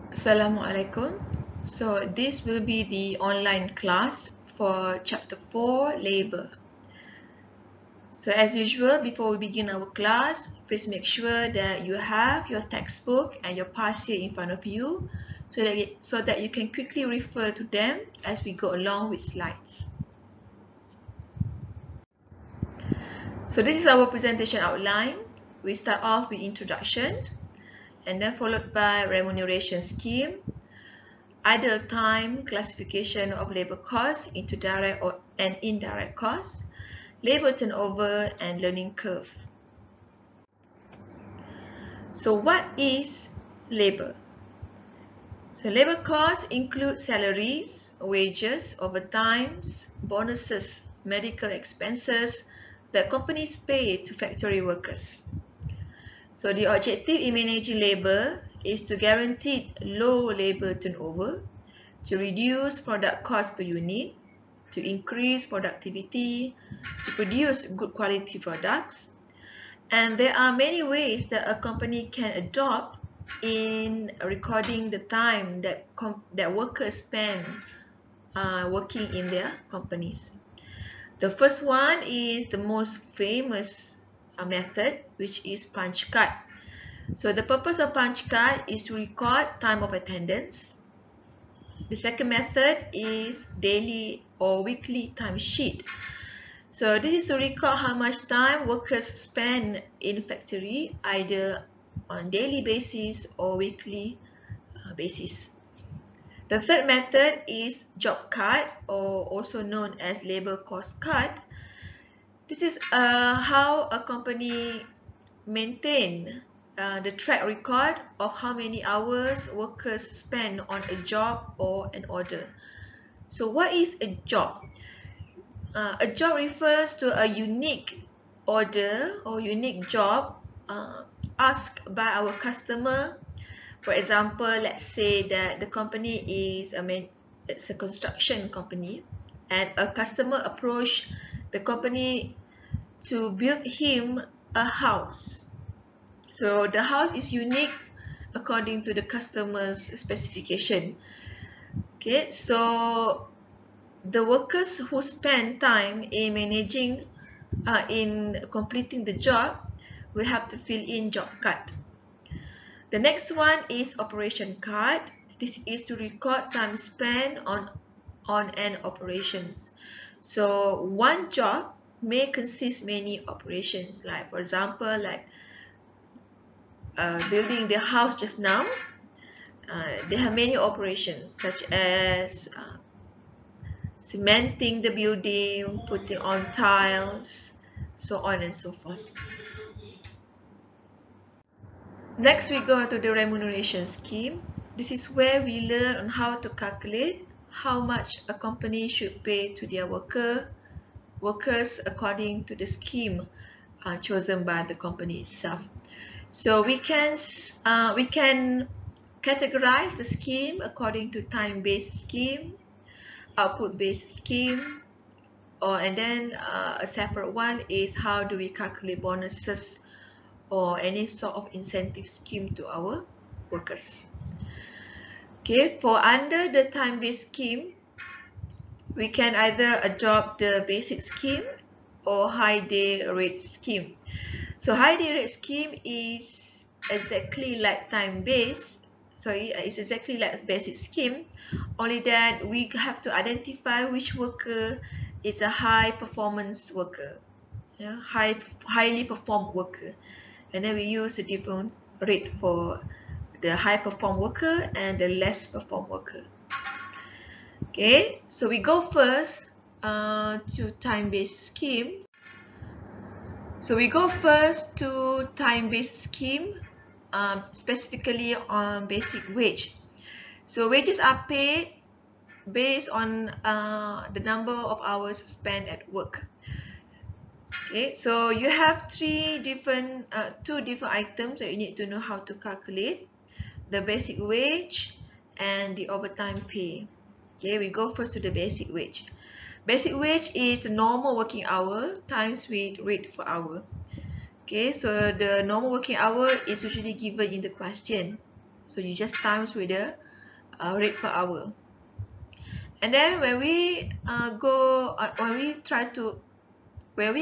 Assalamualaikum. So this will be the online class for chapter 4 labor. So as usual, before we begin our class, please make sure that you have your textbook and your past year in front of you so that you can quickly refer to them as we go along with slides. So this is our presentation outline. We start off with introduction and then followed by remuneration scheme, idle time, classification of labor costs into direct and indirect costs, labor turnover, and learning curve. So what is labor? So labor costs include salaries, wages, overtimes, bonuses, medical expenses that companies pay to factory workers. So the objective in managing labor is to guarantee low labor turnover, to reduce product cost per unit, to increase productivity, to produce good quality products. And there are many ways that a company can adopt in recording the time that workers spend working in their companies. The first one is the most famous method, which is punch card. So the purpose of punch card is to record time of attendance. The second method is daily or weekly timesheet. So this is to record how much time workers spend in factory, either on daily basis or weekly basis. The third method is job card, or also known as labor cost card. This is how a company maintain the track record of how many hours workers spend on a job or an order. So what is a job? A job refers to a unique order or unique job asked by our customer. For example, let's say that the company is it's a construction company, and a customer approached the company to build him a house. So the house is unique according to the customer's specification. Okay, so the workers who spend time in in completing the job will have to fill in job card. The next one is operation card. This is to record time spent on an operations. So one job may consist many operations, like for example, like building the house just now. They have many operations such as cementing the building, putting on tiles, so on and so forth. Next, we go to the remuneration scheme. This is where we learn on how to calculate how much a company should pay to their workers according to the scheme chosen by the company itself. So we can categorize the scheme according to time-based scheme, output-based scheme, and then a separate one is how do we calculate bonuses or any sort of incentive scheme to our workers. Okay, for under the time-based scheme, we can either adopt the basic scheme or high day rate scheme. So high day rate scheme is exactly like time-based. Sorry, it's exactly like basic scheme, only that we have to identify which worker is a high performance worker, highly performed worker, and then we use a different rate for the high perform worker and the less perform worker. Okay, so we go first to time-based scheme. So we go first to time-based scheme, specifically on basic wage. So wages are paid based on the number of hours spent at work. Okay, so you have two different items that you need to know how to calculate: the basic wage and the overtime pay. Okay, we go first to the basic wage. Basic wage is the normal working hour times with rate per hour. Okay, so the normal working hour is usually given in the question. So you just times with the rate per hour. And then when we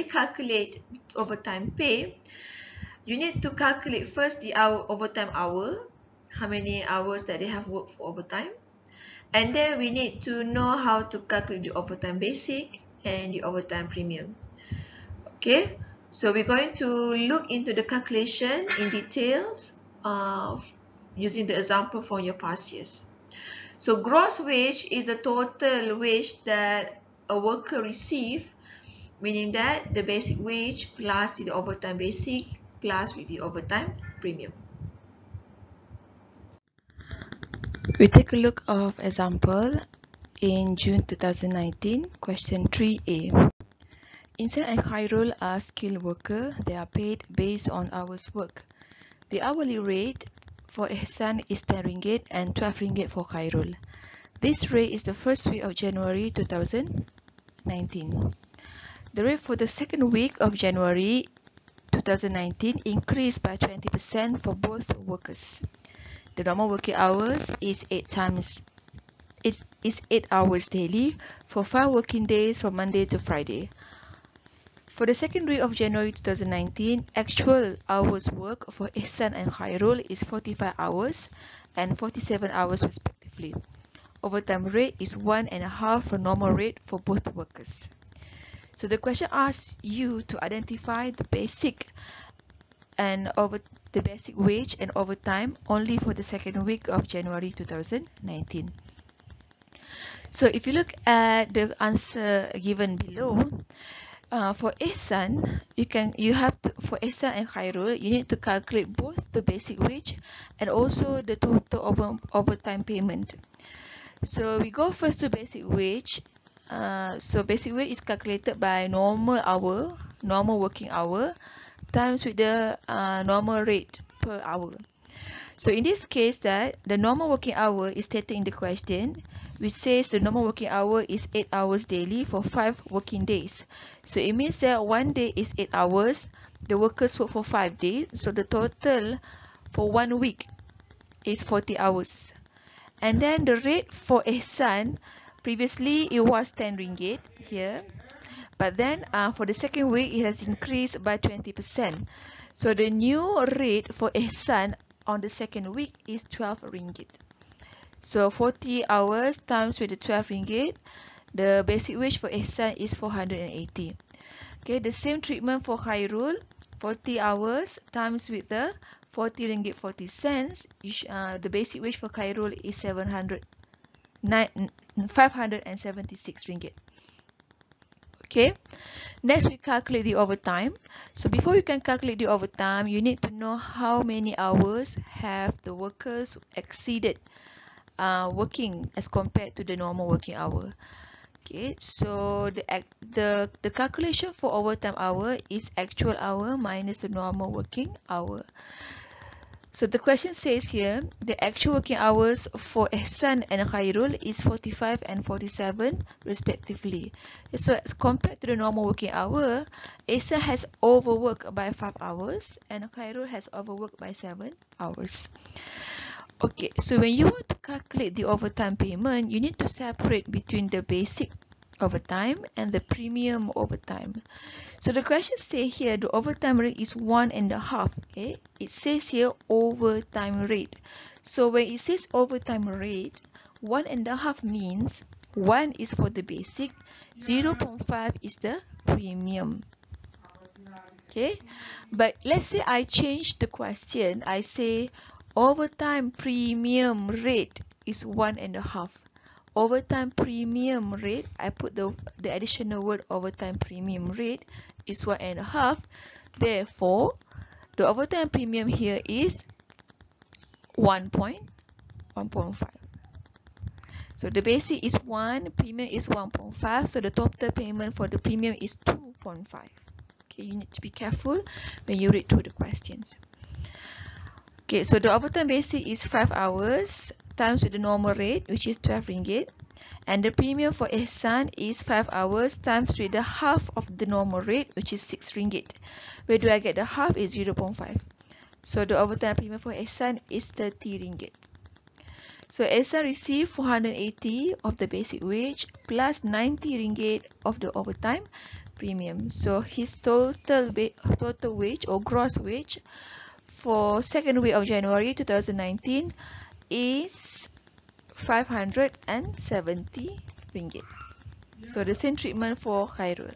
calculate overtime pay, you need to calculate first the overtime hour, how many hours that they have worked for overtime. And then we need to know how to calculate the overtime basic and the overtime premium. Okay, so we're going to look into the calculation in details using the example from your past years. So gross wage is the total wage that a worker receives, meaning that the basic wage plus the overtime basic plus with the overtime premium. We take a look of example in June 2019, question 3A. Insan and Khairul are skilled workers. They are paid based on hours work. The hourly rate for Ihsan is 10 ringgit and 12 ringgit for Khairul. This rate is the first week of January 2019. The rate for the second week of January 2019 increased by 20% for both workers. The normal working hours is 8 hours daily for 5 working days from Monday to Friday. For the second week of January 2019, actual hours work for Ihsan and Khairul is 45 hours and 47 hours respectively. Overtime rate is 1.5 for normal rate for both workers. So the question asks you to identify the basic wage and overtime only for the second week of January 2019. So if you look at the answer given below, for Ihsan, for Ihsan and Khairul, you need to calculate both the basic wage and also the total overtime payment. So we go first to basic wage. So basic wage is calculated by normal working hour, times with the normal rate per hour. So in this case, that the normal working hour is stated in the question, which says the normal working hour is 8 hours daily for 5 working days. So it means that one day is 8 hours, the workers work for 5 days, so the total for 1 week is 40 hours. And then the rate for Ihsan, previously it was 10 ringgit here, but then for the second week it has increased by 20%. So the new rate for Ihsan on the second week is 12 ringgit. So 40 hours times with the 12 ringgit, the basic wage for Ihsan is 480. Okay, the same treatment for Khairul, 40 hours times with the 40 ringgit 40 cents, the basic wage for Khairul is 576 ringgit. Okay, next we calculate the overtime. So before you can calculate the overtime, you need to know how many hours have the workers exceeded working as compared to the normal working hour. Okay, so the calculation for overtime hour is actual hour minus the normal working hour. So the question says here, the actual working hours for Ihsan and Khairul is 45 and 47 respectively. So as compared to the normal working hour, Ihsan has overworked by 5 hours and Khairul has overworked by 7 hours. Okay, so when you want to calculate the overtime payment, you need to separate between the basic overtime and the premium overtime. So the question says here, the overtime rate is 1.5. Okay? It says here overtime rate. So when it says overtime rate, 1.5 means 1 is for the basic, 0.5 is the premium. Okay, but let's say I change the question. I say overtime premium rate is 1.5. Overtime premium rate, I put the additional word overtime premium rate is 1.5. Therefore, the overtime premium here is 1.5. So the basic is 1, premium is 1.5. So the total payment for the premium is 2.5. Okay, you need to be careful when you read through the questions. Okay, so the overtime basic is 5 hours times with the normal rate, which is 12 ringgit. And the premium for Ihsan is 5 hours times with the half of the normal rate, which is 6 ringgit. Where do I get the half? Is 0.5. So the overtime premium for Ihsan is 30 ringgit. So Esa received 480 of the basic wage plus 90 ringgit of the overtime premium. So his total wage or gross wage for second week of January 2019 is 570 ringgit. So the same treatment for Khairul.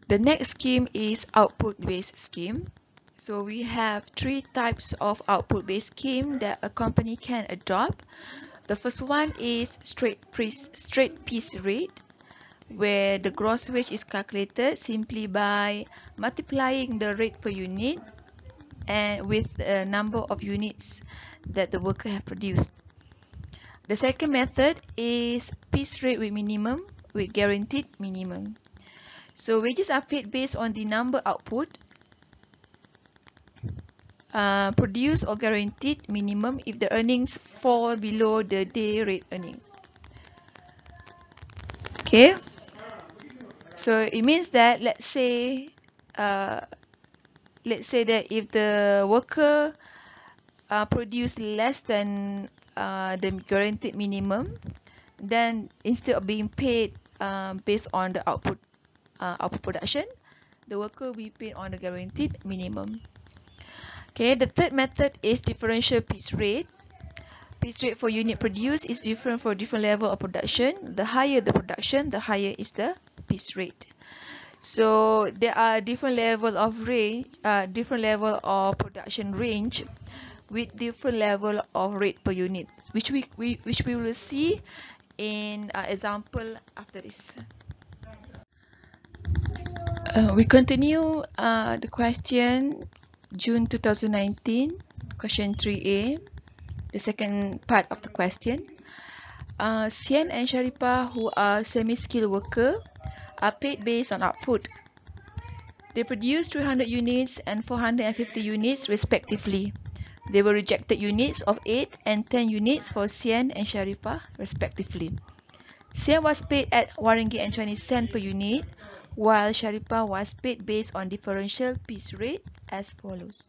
The next scheme is output-based scheme. So we have three types of output-based scheme that a company can adopt. The first one is straight piece rate, where the gross wage is calculated simply by multiplying the rate per unit and with the number of units that the worker have produced. The second method is piece rate with minimum with guaranteed minimum. So wages are paid based on the number output produced or guaranteed minimum if the earnings fall below the day rate earning. Okay, so it means that let's say that if the worker produce less than the guaranteed minimum, then instead of being paid based on the output production, the worker will be paid on the guaranteed minimum. Okay, the third method is differential piece rate. Piece rate for unit produced is different for different level of production. The higher the production, the higher is the piece rate. So there are different level of range, different level of production range with different level of rate per unit, which we will see in example after this. We continue the question June 2019, question 3A, the second part of the question. Sian and Sharipah, who are semi-skilled worker, are paid based on output. They produced 300 units and 450 units respectively. They were rejected units of 8 and 10 units for Sian and Sharipah respectively. Sian was paid at RM1.20 per unit, while Sharipah was paid based on differential piece rate as follows.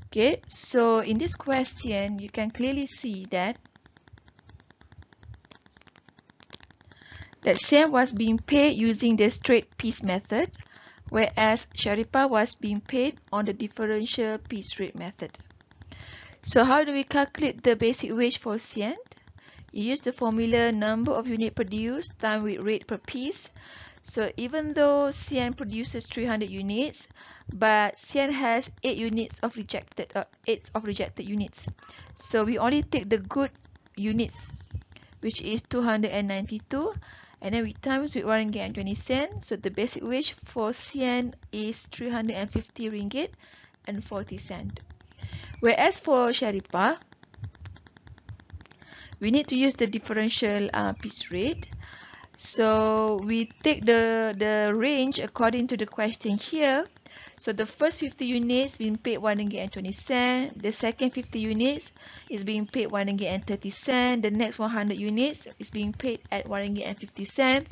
Okay, so in this question, you can clearly see that Sian was being paid using the straight piece method, whereas Sharipah was being paid on the differential piece rate method. So how do we calculate the basic wage for Sian? You use the formula number of units produced times with rate per piece. So even though Sian produces 300 units, but Sian has 8 units of rejected units. So we only take the good units, which is 292, and then we times with RM1.20. So the basic wage for Sian is 350 ringgit and 40 cent. Whereas for Sharipah, we need to use the differential piece rate. So we take the range according to the question here. So the first 50 units being paid RM1.20. The second 50 units is being paid RM1.30. The next 100 units is being paid at RM1.50,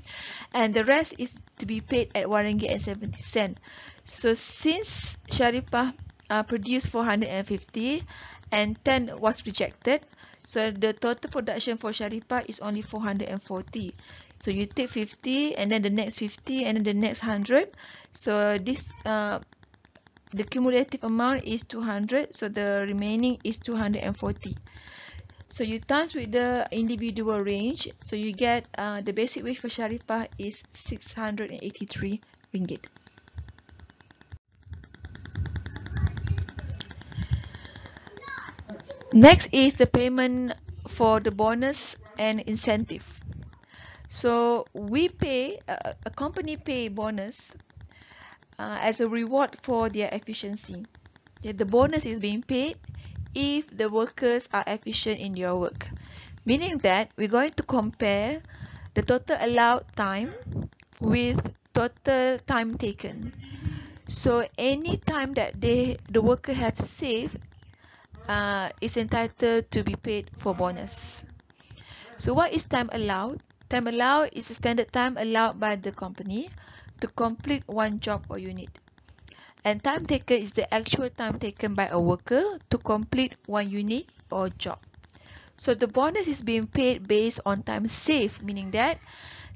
and the rest is to be paid at RM1.70. So since Sharipah produced 450 and 10 was rejected, so the total production for Sharipah is only 440. So you take 50 and then the next 50 and then the next 100. So this the cumulative amount is 200. So the remaining is 240. So you times with the individual range. So you get the basic wage for Sharipah is 683 ringgit. Next is the payment for the bonus and incentive. So we pay, a company pay bonus as a reward for their efficiency. The bonus is being paid if the workers are efficient in their work. Meaning that we're going to compare the total allowed time with total time taken. So any time that the worker have saved is entitled to be paid for bonus. So what is time allowed? Time allowed is the standard time allowed by the company to complete one job or unit. And time taken is the actual time taken by a worker to complete one unit or job. So the bonus is being paid based on time saved, meaning that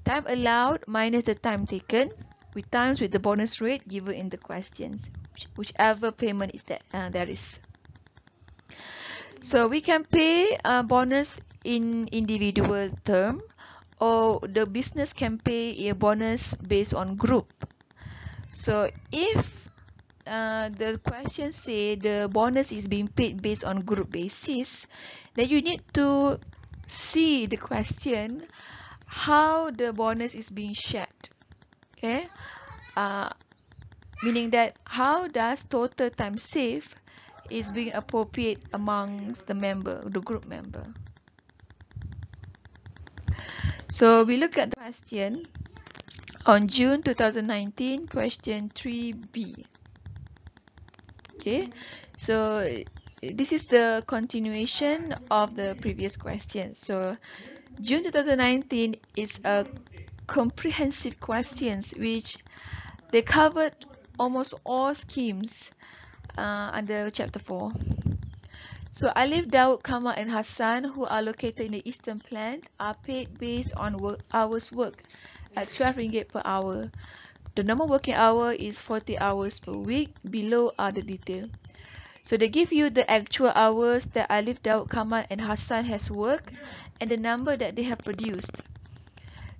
time allowed minus the time taken with times with the bonus rate given in the questions, whichever payment is that there is. So we can pay a bonus in individual term, or the business can pay a bonus based on group. So if the question say the bonus is being paid based on group basis, then you need to see the question how the bonus is being shared. Okay, meaning that how does total time saved is being appropriate amongst the group member. So we look at the question on June 2019, question 3B. Okay, so this is the continuation of the previous question. So June 2019 is a comprehensive questions which they covered almost all schemes under chapter 4. So Alif, Daud, Kamal and Hassan, who are located in the Eastern Plant, are paid based on hours worked at 12 ringgit per hour. The normal working hour is 40 hours per week. Below are the detail. So they give you the actual hours that Alif, Daud, Kamal and Hassan has worked and the number that they have produced.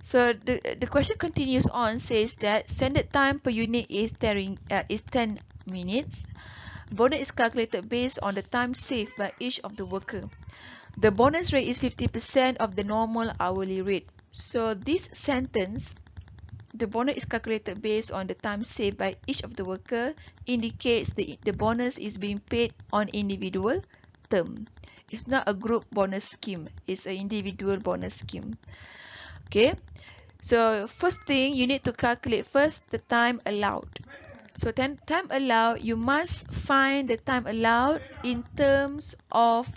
So the question continues on, says that standard time per unit is 10 minutes. Bonus is calculated based on the time saved by each of the worker. The bonus rate is 50% of the normal hourly rate. So this sentence, the bonus is calculated based on the time saved by each of the worker, indicates the bonus is being paid on individual term. It's not a group bonus scheme, it's an individual bonus scheme. Okay, so first thing you need to calculate first the time allowed. So time allowed, you must find the time allowed in terms of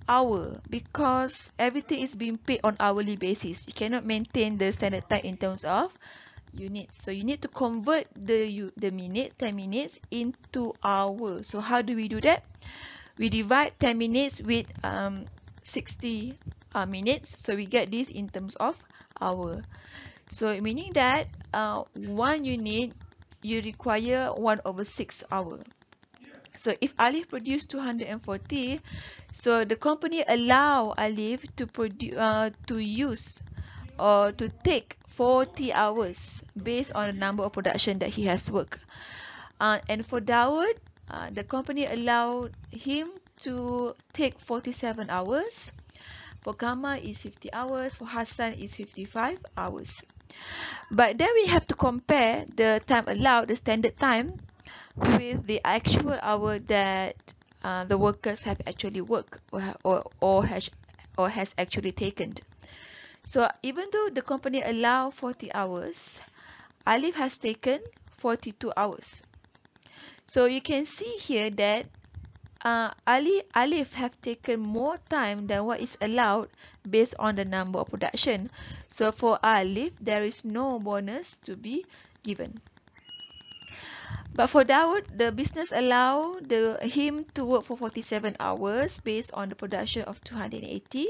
hour, because everything is being paid on hourly basis. You cannot maintain the standard time in terms of units. So you need to convert the minute, 10 minutes into hour. So how do we do that? We divide 10 minutes with 60 minutes. So we get this in terms of hour. So meaning that 1 unit you require 1/6 hour. So if Alif produced 240, so the company allow Alif to produce to use or to take 40 hours based on the number of production that he has worked. And for Dawood, the company allowed him to take 47 hours. For Kamal is 50 hours. For Hassan is 55 hours. But then we have to compare the time allowed, the standard time, with the actual hour that the workers have actually worked or has actually taken. So even though the company allow 40 hours, Alif has taken 42 hours. So you can see here that Alif have taken more time than what is allowed based on the number of production. So for Alif, there is no bonus to be given. But for Dawood, the business allow him to work for 47 hours based on the production of 280,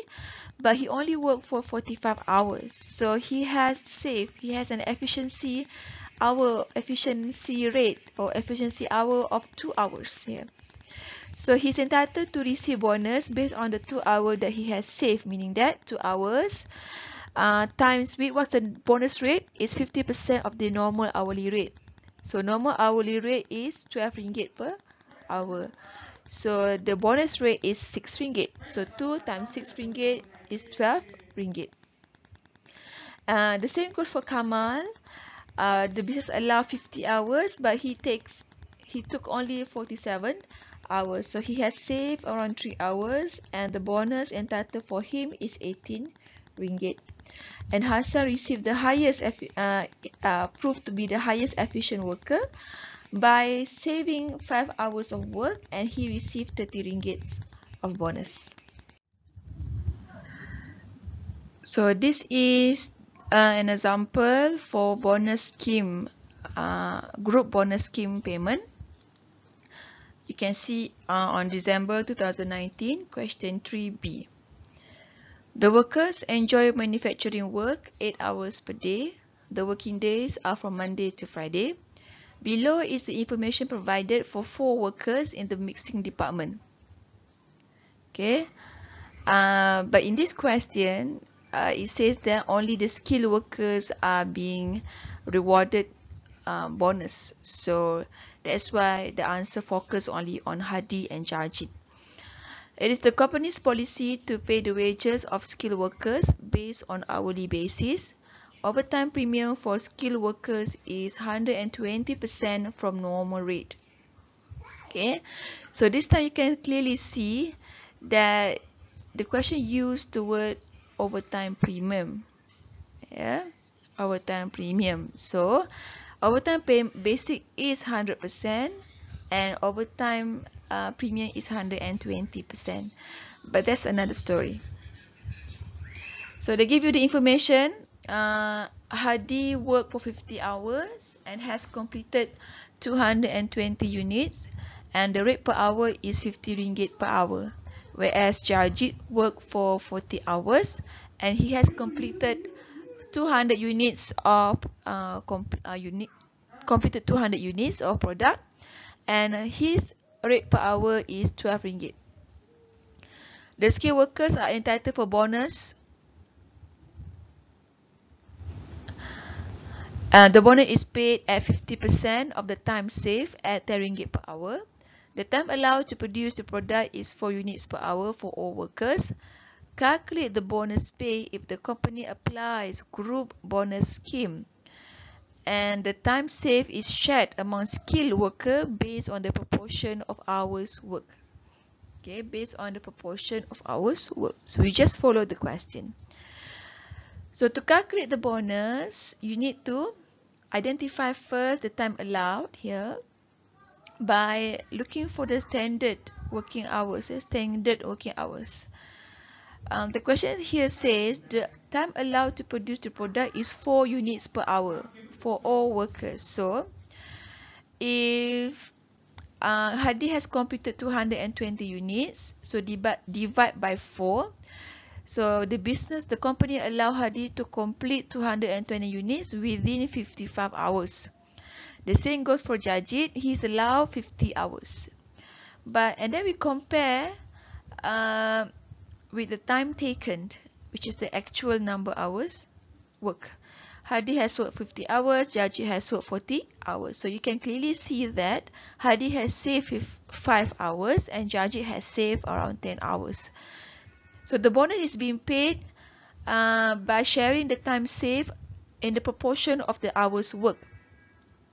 but he only worked for 45 hours. So he has an efficiency rate or efficiency hour of 2 hours here. So he's entitled to receive bonus based on the 2 hours that he has saved, meaning that 2 hours times with what's the bonus rate is 50% of the normal hourly rate. So normal hourly rate is 12 ringgit per hour. So the bonus rate is 6 ringgit. So 2 times 6 ringgit is 12 ringgit. The same goes for Kamal. The business allow 50 hours, but he took only 47 hours. So he has saved around 3 hours, and the bonus entitled for him is 18 ringgit. And Hassan received the highest, proved to be the highest efficient worker by saving 5 hours of work, and he received 30 ringgit of bonus. So this is an example for bonus scheme, group bonus scheme payment. You can see on December 2019, question 3B. The workers enjoy manufacturing work 8 hours per day. The working days are from Monday to Friday. Below is the information provided for 4 workers in the mixing department. Okay, but in this question, it says that only the skilled workers are being rewarded bonus. So that's why the answer focus only on Hadi and Jarjit. It is the company's policy to pay the wages of skilled workers based on hourly basis. Overtime premium for skilled workers is 120% from normal rate. Okay, so this time you can clearly see that the question used the word overtime premium. Yeah, overtime premium. So overtime pay basic is 100% and overtime premium is 120%. But that's another story. So they give you the information. Hadi worked for 50 hours and has completed 220 units, and the rate per hour is 50 ringgit per hour. Whereas Jarjit worked for 40 hours and he has completed 200 units of completed 200 units of product, and his rate per hour is 12 ringgit. The skilled workers are entitled for bonus. The bonus is paid at 50% of the time saved at 10 ringgit per hour. The time allowed to produce the product is 4 units per hour for all workers. Calculate the bonus pay if the company applies group bonus scheme. And the time saved is shared among skilled workers based on the proportion of hours worked. Okay, based on the proportion of hours worked. So we just follow the question. So to calculate the bonus, you need to identify first the time allowed here by looking for the standard working hours. The question here says the time allowed to produce the product is 4 units per hour for all workers. So if Hadi has completed 220 units, so divide by 4. So the company allow Hadi to complete 220 units within 55 hours. The same goes for Jarjit. He's allowed 50 hours. And then we compare with the time taken, which is the actual number of hours work. Hadi has worked 50 hours, Jarjit has worked 40 hours. So you can clearly see that Hadi has saved 5 hours and Jarjit has saved around 10 hours. So the bonus is being paid by sharing the time saved in the proportion of the hours worked.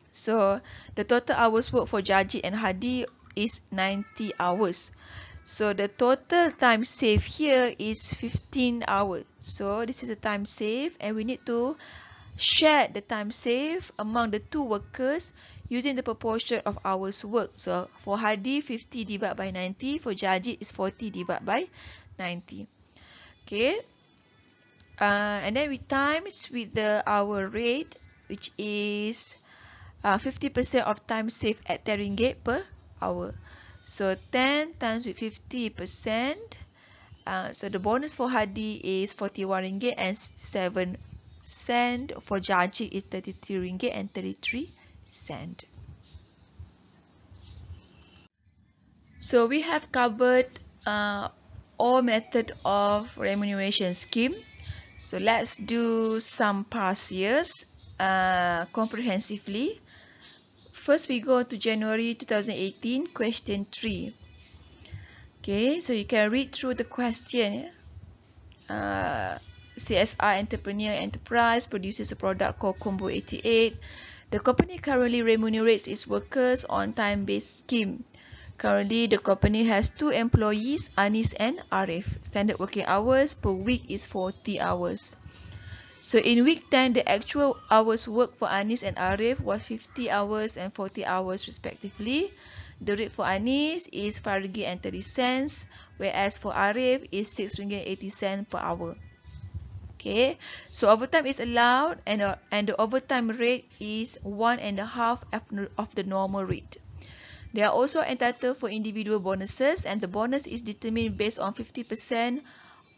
So the total hours worked for Jarjit and Hadi is 90 hours. So the total time saved here is 15 hours. So this is the time saved, and we need to share the time saved among the 2 workers using the proportion of hours worked. So for Hadi, 50 divided by 90. For Jarjit is 40 divided by 90. Okay. And then we times with the hour rate, which is 50% of time saved at 10 ringgit per hour. So 10 times with 50%. So the bonus for Hadi is 41 ringgit and 7 cent. For Jarjit is 33 ringgit and 33 cent. So we have covered all method of remuneration scheme. So let's do some past years comprehensively. First, we go to January 2018, question 3. Okay, so you can read through the question. CSR entrepreneur enterprise produces a product called Combo 88. The company currently remunerates its workers on time-based scheme. Currently, the company has 2 employees, Anis and Arif. Standard working hours per week is 40 hours. So in week 10, the actual hours worked for Anis and Arif was 50 hours and 40 hours respectively. The rate for Anis is 5 ringgit and 30 cents, whereas for Arif is 6 ringgit 80 cents per hour. Okay, so overtime is allowed, and the overtime rate is 1.5 of the normal rate. They are also entitled for individual bonuses, and the bonus is determined based on 50%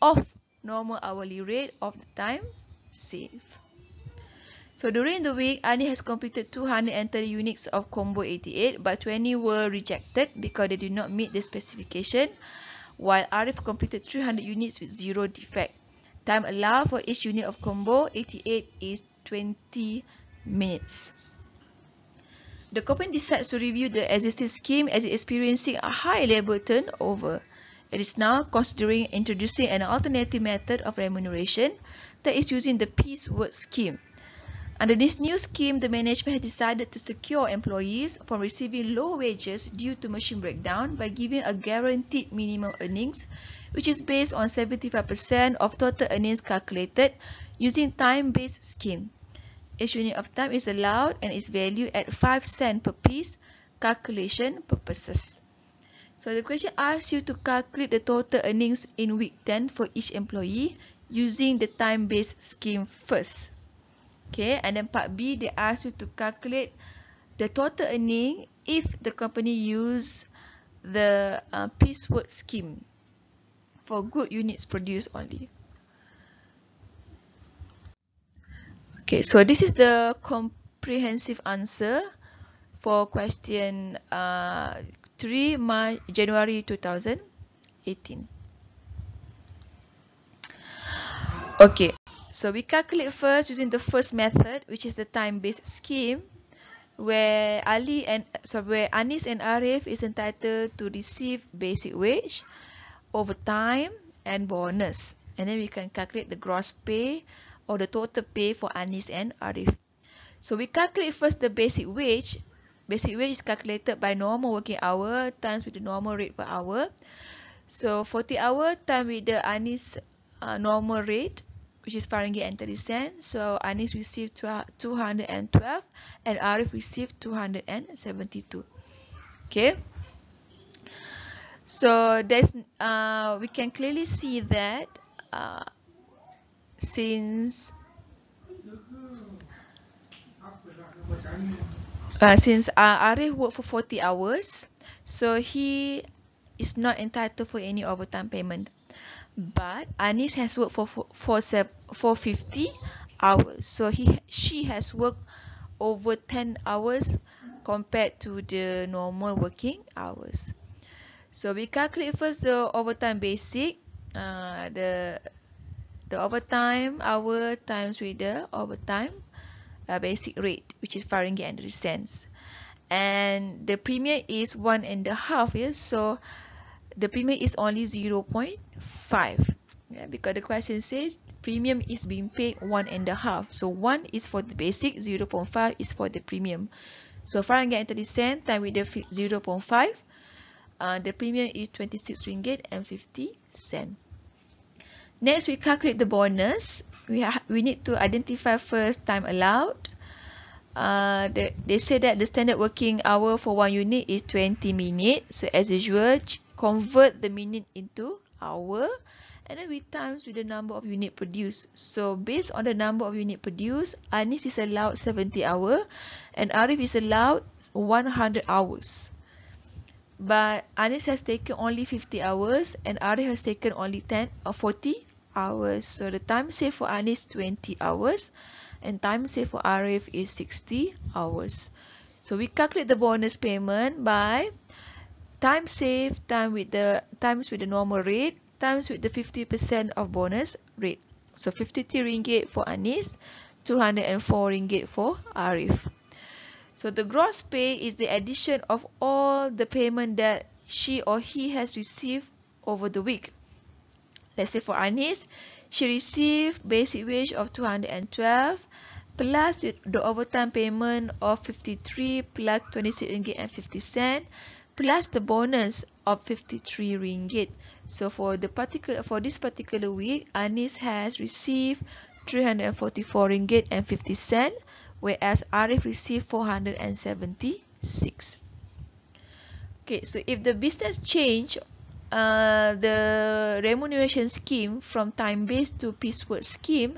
of normal hourly rate of the time saved. So during the week, Anis has completed 230 units of combo 88, but 20 were rejected because they did not meet the specification, while Arif completed 300 units with 0 defect. Time allowed for each unit of combo 88 is 20 minutes. The company decides to review the existing scheme as it is experiencing a high labor turnover. It is now considering introducing an alternative method of remuneration that is using the piecework scheme. Under this new scheme, the management has decided to secure employees from receiving low wages due to machine breakdown by giving a guaranteed minimum earnings, which is based on 75% of total earnings calculated using time-based scheme. Each unit of time is allowed and is valued at 5 cents per piece calculation purposes. So the question asks you to calculate the total earnings in week 10 for each employee using the time-based scheme first. Okay, and then part B, they ask you to calculate the total earning if the company use the piecework scheme for good units produced only. Okay, so this is the comprehensive answer for question 3 January 2018. Okay, so we calculate first using the first method, which is the time-based scheme, where Anis and Arif is entitled to receive basic wage, overtime, and bonus. And then we can calculate the gross pay or the total pay for Anis and Arif. So we calculate first the basic wage. Basic wage is calculated by normal working hour times with the normal rate per hour. So 40 hour times with the Anis normal rate, which is RM5.30. So Anis received 212 and Arif received 272. Okay. So there's we can clearly see that since Arif worked for 40 hours, so he is not entitled for any overtime payment. But Anis has worked for 50 hours, so she has worked over 10 hours compared to the normal working hours. So we calculate first the overtime basic, the overtime hour times with the overtime basic rate, which is RM5.30, and the premium is 1.5 years, so the premium is only 0.5. Because the question says premium is being paid 1.5, so 1 is for the basic, 0.5 is for the premium. So RM5.30 times with the 0.5, the premium is RM26.50. Next, we calculate the bonus. We need to identify first time allowed. They say that the standard working hour for one unit is 20 minutes. So as usual, convert the minute into hour, and then we times with the number of unit produced. So based on the number of unit produced, Anis is allowed 70 hours and Arif is allowed 100 hours. But Anis has taken only 50 hours and Arif has taken only 40 hours. So the time saved for Anis 20 hours and time saved for Arif is 60 hours. So we calculate the bonus payment by time saved times with the normal rate times with the 50% of bonus rate. So 53 ringgit for Anis, 204 ringgit for Arif. So the gross pay is the addition of all the payment that she or he has received over the week. Let's say for Anis, she received basic wage of 212 plus the overtime payment of 53 plus 26 ringgit and 50 cent plus the bonus of 53 ringgit. So for this particular week, Anis has received 344 ringgit and 50 cent, whereas Arif received 476. Okay, so if the business change the remuneration scheme from time-based to piecework scheme,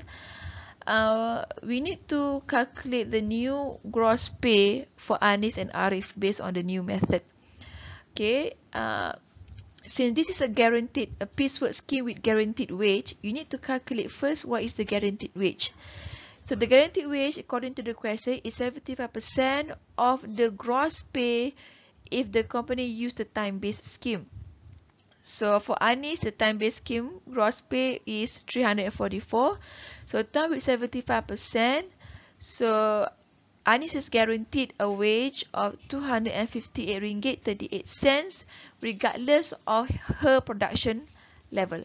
we need to calculate the new gross pay for Anis and Arif based on the new method. Okay, since this is a piecework scheme with guaranteed wage, you need to calculate first what is the guaranteed wage. So the guaranteed wage, according to the question, is 75% of the gross pay if the company use the time-based scheme. So for Anis, the time-based scheme gross pay is 344. So time with 75%. So Anis is guaranteed a wage of 258 ringgit 38 cents regardless of her production level.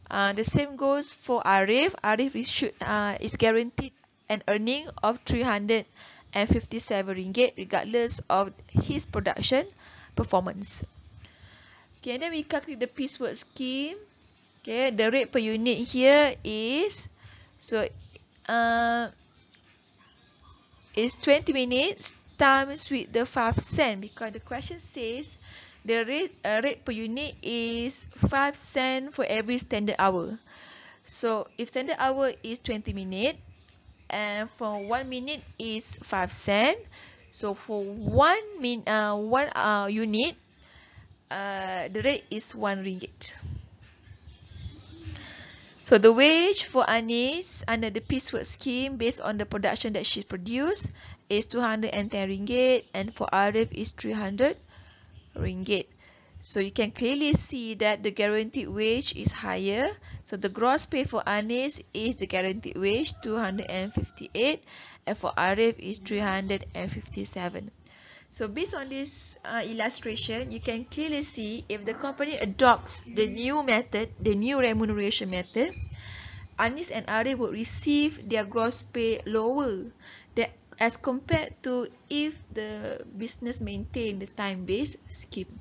The same goes for Arif. Arif is guaranteed an earning of 357 ringgit regardless of his production performance. Okay, and then we calculate the piecework scheme. Okay, the rate per unit here is is 20 minutes times with the 5 cent, because the question says the rate per unit is 5 cent for every standard hour. So if standard hour is 20 minutes and for 1 minute is 5 cent, so for one unit the rate is 1 ringgit. So the wage for Anis under the piecework scheme based on the production that she produced is 210 ringgit, and for Arif is 300 ringgit. So you can clearly see that the guaranteed wage is higher. So the gross pay for Anis is the guaranteed wage 258, and for Arif is 357. So based on this illustration, you can clearly see if the company adopts the new method, the new remuneration method, Anis and Arif would receive their gross pay lower as compared to if the business maintained the time-based scheme.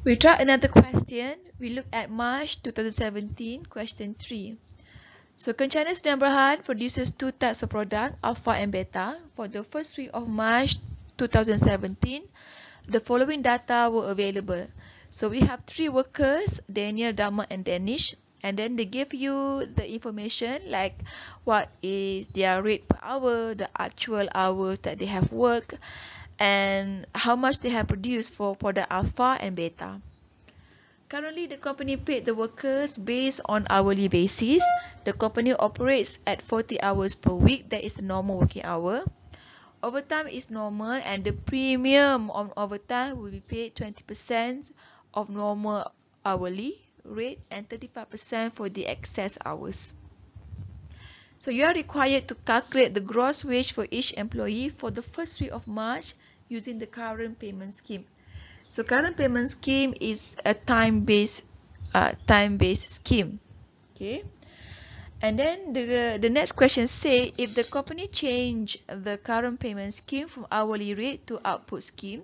We try another question. We look at March 2017, question 3. So Kencana Sdn Bhd produces two types of product, alpha and beta. For the first week of March 2017, the following data were available. So we have 3 workers, Daniel, Dharma and Danish, and then they give you the information like what is their rate per hour, the actual hours that they have worked, and how much they have produced for product alpha and beta. Currently, the company paid the workers based on hourly basis. The company operates at 40 hours per week. That is the normal working hour. Overtime is normal, and the premium on overtime will be paid 20% of normal hourly rate and 35% for the excess hours. So you are required to calculate the gross wage for each employee for the first week of March using the current payment scheme. So current payment scheme is a time-based scheme. Okay. And then the next question say if the company change the current payment scheme from hourly rate to output scheme,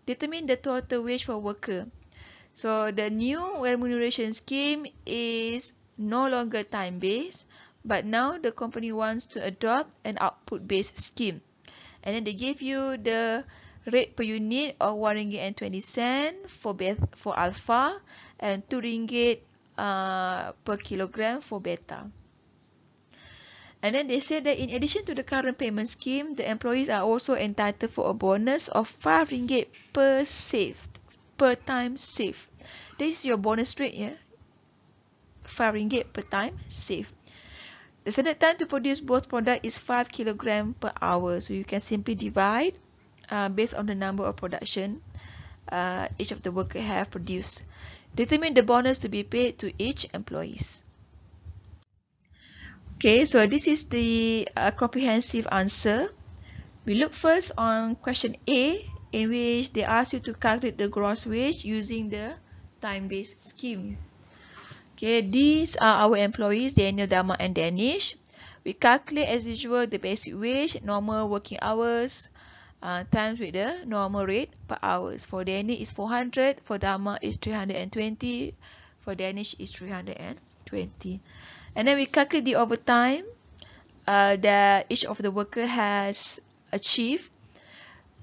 determine the total wage for worker. So the new remuneration scheme is no longer time-based, but now the company wants to adopt an output-based scheme. And then they give you the rate per unit of 1 ringgit and 20 cent for alpha and 2 ringgit per kilogram for beta. And then they say that in addition to the current payment scheme, the employees are also entitled for a bonus of 5 ringgit per time saved. This is your bonus rate, yeah? 5 ringgit per time saved. The standard time to produce both products is 5 kg per hour. So you can simply divide based on the number of production each of the worker have produced. Determine the bonus to be paid to each employees. Okay, so this is the comprehensive answer. We look first on question A, in which they ask you to calculate the gross wage using the time-based scheme. Okay, these are our employees, Daniel, Dharma and Danish. We calculate as usual the basic wage, normal working hours, times with the normal rate per hours. For Daniel is 400, for Dharma is 320, for Danish is 320. And then we calculate the overtime that each of the worker has achieved.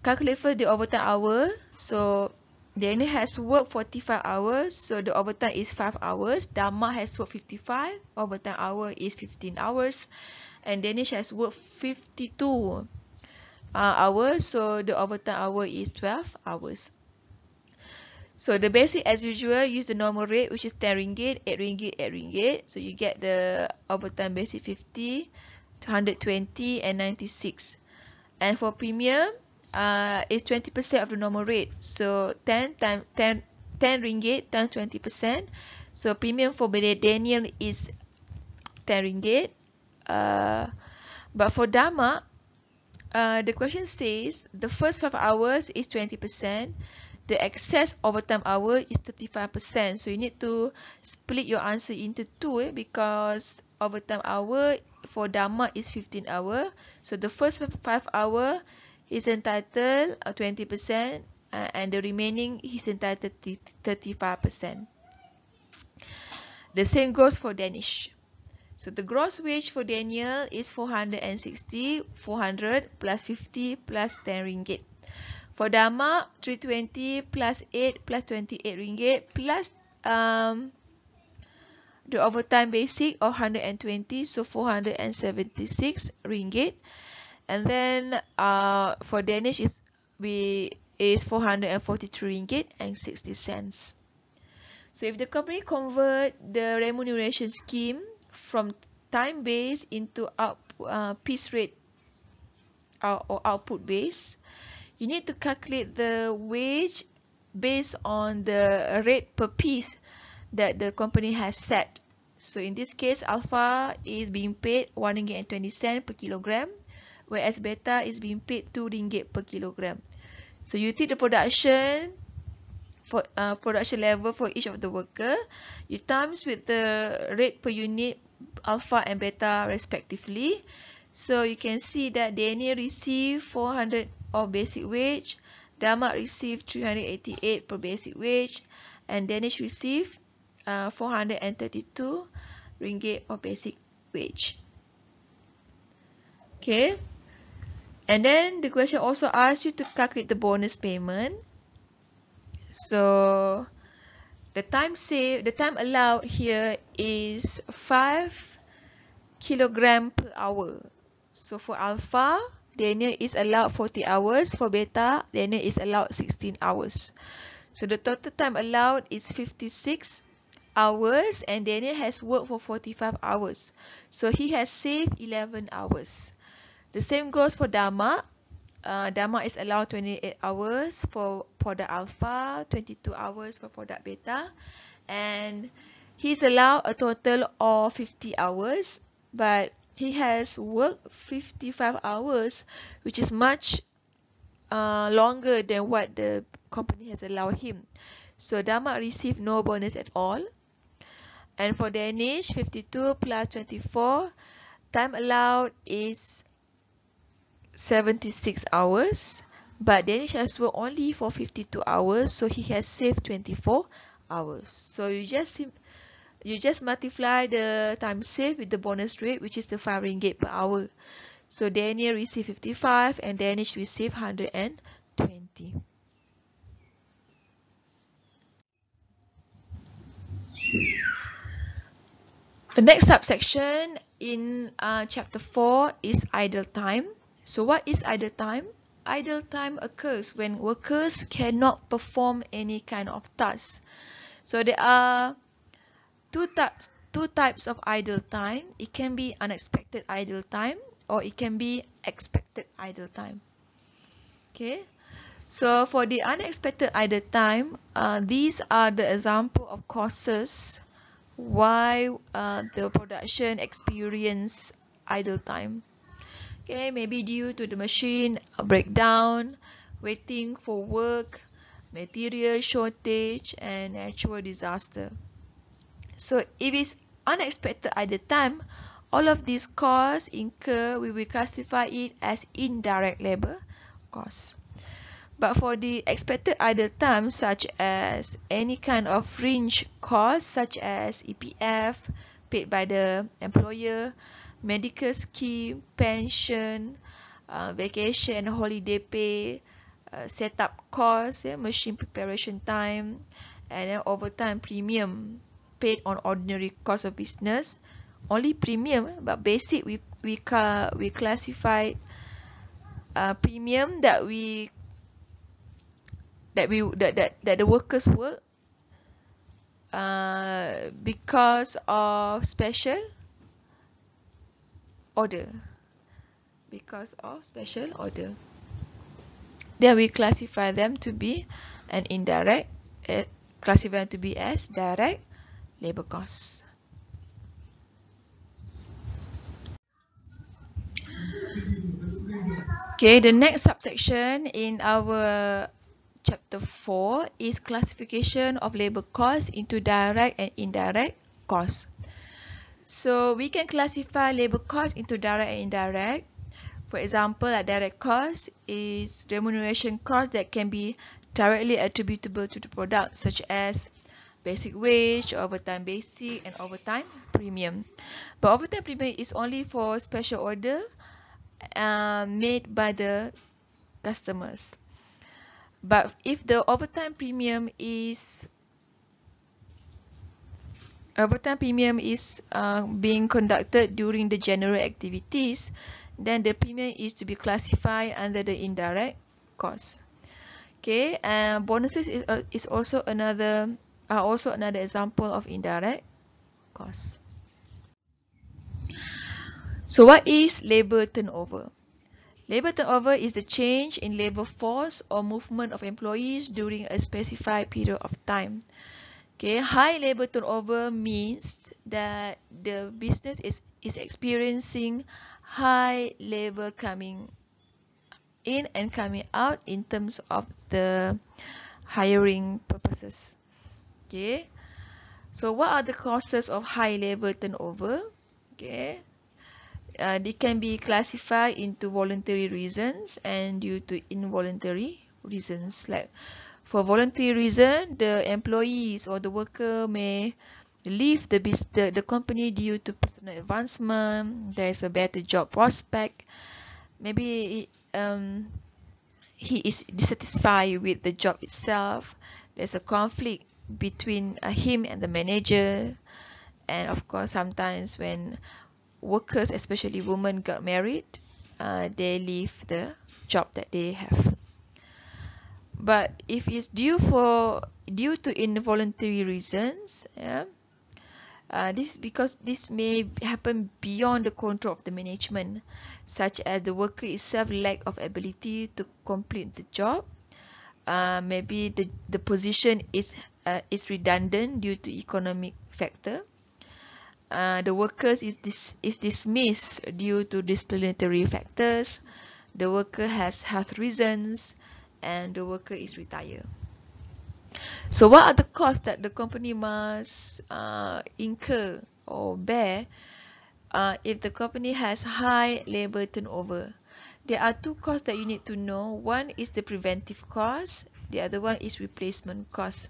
Calculate first the overtime hour. So Daniel has worked 45 hours, so the overtime is 5 hours. Dharma has worked 55, overtime hour is 15 hours. And Danish has worked 52. hours, so the overtime hour is 12 hours. So the basic as usual, use the normal rate, which is 10 ringgit, 8 ringgit, 8 ringgit. So you get the overtime basic 50, 220 and 96. And for premium, is 20% of the normal rate. So 10 ringgit times 20%. So premium for Daniel is 10 ringgit. But for Dharma, the question says the first 5 hours is 20%. The excess overtime hour is 35%. So you need to split your answer into two, because overtime hour for Dharma is 15 hours. So the first 5 hours is entitled 20%, and the remaining is entitled 35%. The same goes for Danish. So the gross wage for Daniel is 460, 400 plus 50 plus 10 ringgit. For Dharma, 320 plus 8 plus 28 ringgit plus the overtime basic of 120, so 476 ringgit. And then for Danish is 443 ringgit and 60 cents. So if the company convert the remuneration scheme from time base into piece rate or output base, you need to calculate the wage based on the rate per piece that the company has set. So in this case, alpha is being paid 1 ringgit and 20 cents per kilogram, whereas beta is being paid 2 ringgit per kilogram. So you take the production for production level for each of the worker, you times with the rate per unit alpha and beta respectively. So you can see that Daniel received 400 of basic wage, Dharma received 388 per basic wage, and Danish received 432 ringgit of basic wage. Okay, and then the question also asks you to calculate the bonus payment. So the time allowed here is 5 kilogram per hour. So for alpha, Daniel is allowed 40 hours. For beta, Daniel is allowed 16 hours. So the total time allowed is 56 hours, and Daniel has worked for 45 hours. So he has saved 11 hours. The same goes for Dharma. Dharma is allowed 28 hours for product alpha, 22 hours for product beta, and he's allowed a total of 50 hours, but he has worked 55 hours, which is much longer than what the company has allowed him. So Dharma received no bonus at all. And for Danish, 52 plus 24, time allowed is 76 hours, but Danish has worked only for 52 hours, so he has saved 24 hours. So you just multiply the time saved with the bonus rate, which is the 5 ringgit per hour. So Daniel received 55 and Danish received 120. The next subsection in chapter 4 is idle time. So what is idle time? Idle time occurs when workers cannot perform any kind of task. So there are two types of idle time. It can be unexpected idle time, or it can be expected idle time. Okay, so for the unexpected idle time, these are the example of causes why the production experience idle time. Okay, maybe due to the machine breakdown, waiting for work, material shortage, and natural disaster. So if it's unexpected idle time, all of these costs incurred, we will classify it as indirect labor costs. But for the expected idle time, such as any kind of fringe costs, such as EPF paid by the employer, medical scheme, pension, vacation, holiday pay, setup costs, machine preparation time, and then overtime premium paid on ordinary cost of business. Only premium, but basic we classified premium that the workers work because of special order. Because of special order. Then we classify them to be an indirect, classify them to be as direct labor costs. Okay, the next subsection in our chapter 4 is classification of labor costs into direct and indirect costs. So we can classify labor costs into direct and indirect. For example, a direct cost is remuneration cost that can be directly attributable to the product, such as basic wage, overtime basic, and overtime premium. But overtime premium is only for special order made by the customers. But if the overtime premium is being conducted during the general activities, then the premium is to be classified under the indirect cost. Okay, and bonuses is also another example of indirect cost. So what is labor turnover? Labor turnover is the change in labor force or movement of employees during a specified period of time. Okay, high labor turnover means that the business is experiencing high labor coming in and coming out in terms of the hiring purposes. Okay, so what are the causes of high labor turnover? Okay, they can be classified into voluntary reasons and due to involuntary reasons. Like for voluntary reason, the employees or the worker may leave the company due to personal advancement. There is a better job prospect. Maybe he is dissatisfied with the job itself. There's a conflict between him and the manager. And of course, sometimes when workers, especially women, got married, they leave the job that they have. But if it's due to involuntary reasons, this may happen beyond the control of the management, such as the worker itself lack of ability to complete the job. Maybe the position is redundant due to economic factor. The workers is dismissed due to disciplinary factors. The worker has health reasons, and the worker is retired. So what are the costs that the company must incur or bear if the company has high labor turnover? There are two costs that you need to know. One is the preventive cost. The other one is replacement cost.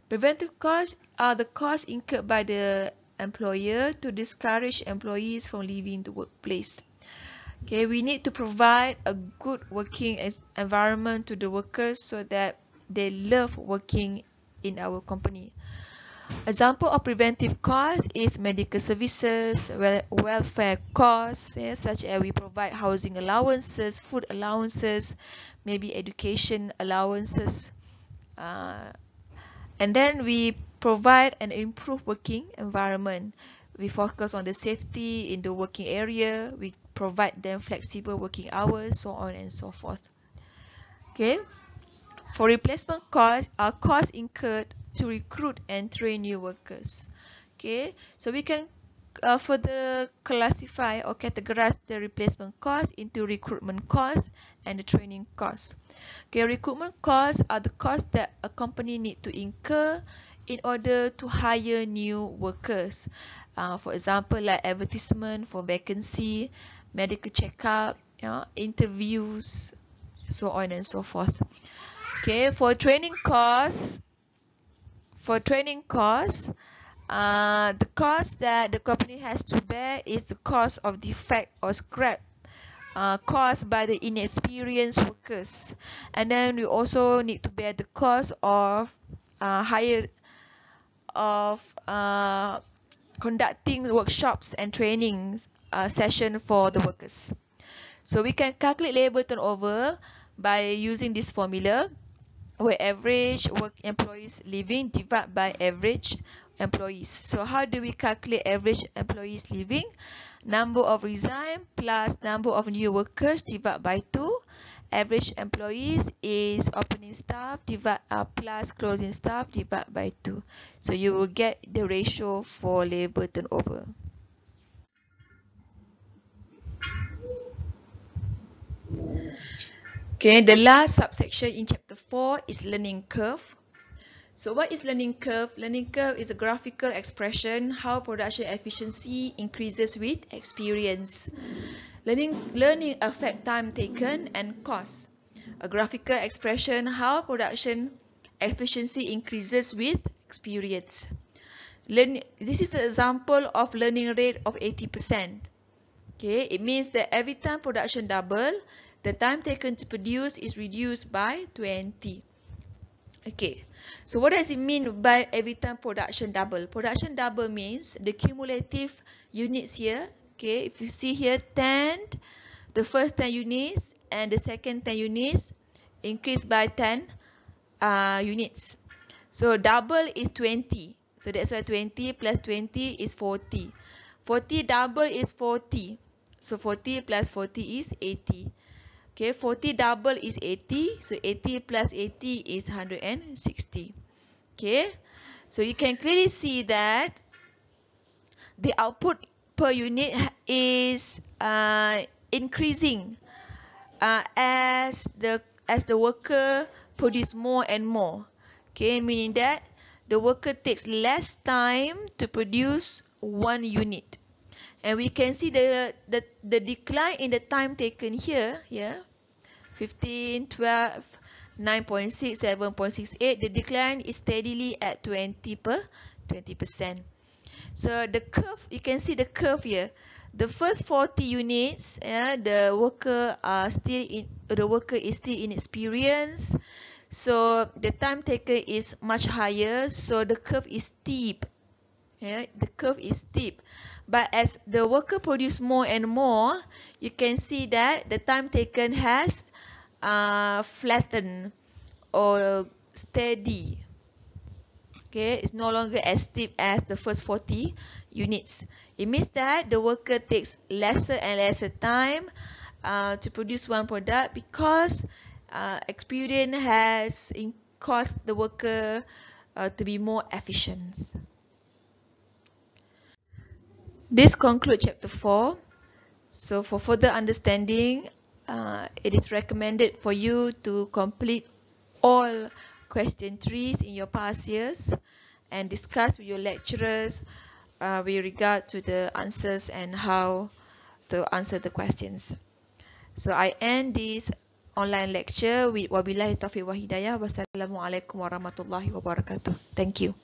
Preventive costs are the costs incurred by the employer to discourage employees from leaving the workplace. Okay, we need to provide a good working environment to the workers so that they love working in our company. Example of preventive costs is medical services, welfare costs, such as we provide housing allowances, food allowances, maybe education allowances. And then we provide an improved working environment. We focus on the safety in the working area. We provide them flexible working hours, so on and so forth. Okay. For replacement costs, are costs incurred to recruit and train new workers. Okay. So we can further classify or categorize the replacement costs into recruitment costs and the training costs. Okay, recruitment costs are the costs that a company need to incur in order to hire new workers. For example, like advertisement for vacancy, medical checkup, interviews, so on and so forth. Okay, for training costs, the cost that the company has to bear is the cost of defect or scrap caused by the inexperienced workers. And then we also need to bear the cost of conducting workshops and trainings session for the workers. So we can calculate labor turnover by using this formula, where average work employees leaving divided by average employees. So how do we calculate average employees leaving? Number of resign plus number of new workers divided by 2. Average employees is opening staff plus closing staff divided by 2. So you will get the ratio for labor turnover. Okay, the last subsection in chapter 4 is learning curve. So what is learning curve? Learning curve is a graphical expression how production efficiency increases with experience. Learning affect time taken and cost. A graphical expression how production efficiency increases with experience. This is the example of learning rate of 80%. Okay, it means that every time production double, the time taken to produce is reduced by 20. Okay, so what does it mean by every time production double? Production double means the cumulative units here. Okay, if you see here 10, the first 10 units and the second 10 units increase by 10 units. So double is 20. So that's why 20 plus 20 is 40. 40 double is 40. So 40 plus 40 is 80. Okay, 40 double is 80. So 80 plus 80 is 160. Okay, so you can clearly see that the output per unit is increasing as the worker produce more and more. Okay, meaning that the worker takes less time to produce one unit. And we can see the decline in the time taken here, 15, 12, 9.6, 7.68. The decline is steadily at 20%. So the curve, you can see the curve here. The first 40 units, the worker is still inexperienced. So the time taken is much higher. So the curve is steep. The curve is steep. But as the worker produce more and more, you can see that the time taken has flattened or steady. Okay, it's no longer as steep as the first 40 units. It means that the worker takes lesser and lesser time to produce one product because experience has caused the worker to be more efficient. This concludes chapter 4. So for further understanding, it is recommended for you to complete all question trees in your past years and discuss with your lecturers with regard to the answers and how to answer the questions. So I end this online lecture with wabillahi taufiq wa hidayah. Wassalamualaikum warahmatullahi wabarakatuh. Thank you.